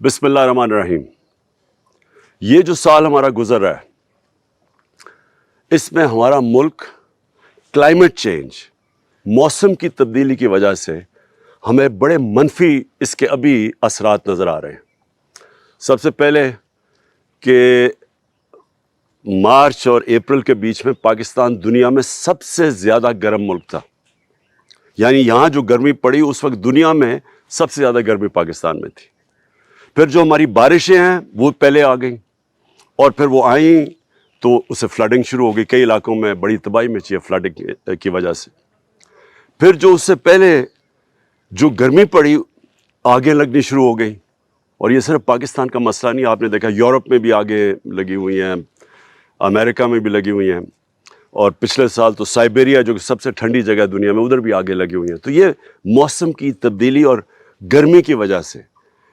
बिस्मिल्लाहिर्रहमानिर्रहीम। ये जो साल हमारा गुजर रहा है, इसमें हमारा मुल्क क्लाइमेट चेंज, मौसम की तब्दीली की वजह से हमें बड़े मनफी इसके अभी असरात नज़र आ रहे हैं। सबसे पहले कि मार्च और अप्रैल के बीच में पाकिस्तान दुनिया में सबसे ज़्यादा गर्म मुल्क था। यानी यहाँ जो गर्मी पड़ी उस वक्त दुनिया में सबसे ज़्यादा गर्मी पाकिस्तान में थी। फिर जो हमारी बारिशें हैं वो पहले आ गई और फिर वो आई तो उससे फ्लडिंग शुरू हो गई। कई इलाकों में बड़ी तबाही मची है फ्लडिंग की वजह से। फिर जो उससे पहले जो गर्मी पड़ी आगे लगनी शुरू हो गई। और ये सिर्फ पाकिस्तान का मसला नहीं, आपने देखा यूरोप में भी आगे लगी हुई हैं, अमेरिका में भी लगी हुई हैं, और पिछले साल तो साइबेरिया जो कि सबसे ठंडी जगह है दुनिया में उधर भी आगे लगी हुई हैं। तो ये मौसम की तब्दीली और गर्मी की वजह से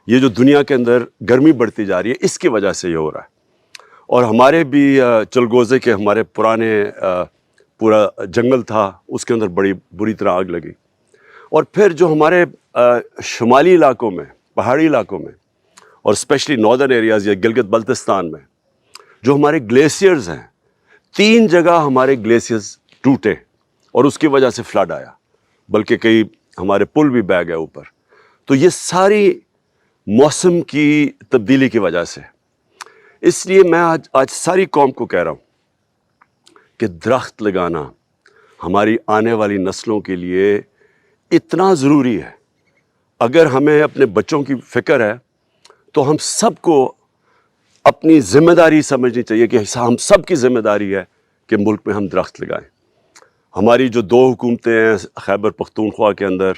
ये जो दुनिया के अंदर गर्मी बढ़ती जा रही है, इसकी वजह से ये हो रहा है। और हमारे भी चलगोज़े के हमारे पुराने पूरा जंगल था, उसके अंदर बड़ी बुरी तरह आग लगी। और फिर जो हमारे शुमाली इलाकों में, पहाड़ी इलाकों में, और स्पेशली नॉर्दर्न एरियाज़ या गिलगित बल्तिस्तान में जो हमारे ग्लेशियर्स हैं, 3 जगह हमारे ग्लेशियर्स टूटे और उसकी वजह से फ्लड आया, बल्कि कई हमारे पुल भी बह गए ऊपर। तो ये सारी मौसम की तब्दीली की वजह से, इसलिए मैं आज सारी कौम को कह रहा हूँ कि दरख्त लगाना हमारी आने वाली नस्लों के लिए इतना ज़रूरी है। अगर हमें अपने बच्चों की फ़िक्र है तो हम सबको अपनी ज़िम्मेदारी समझनी चाहिए कि हम सब की ज़िम्मेदारी है कि मुल्क में हम दरख्त लगाएं। हमारी जो 2 हुकूमतें हैं खैबर पख्तूनख्वा के अंदर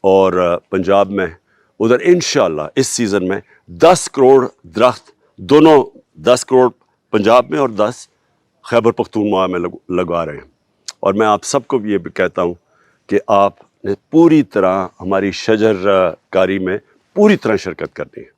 और पंजाब में, उधर इंशाअल्लाह इस सीज़न में 10 करोड़ दरख्त, दोनों 10 करोड़ पंजाब में और 10 खैबर पख्तूनख्वा में लगा रहे हैं। और मैं आप सबको भी ये भी कहता हूँ कि आपने पूरी तरह हमारी शजर कारी में पूरी तरह शिरकत करनी है।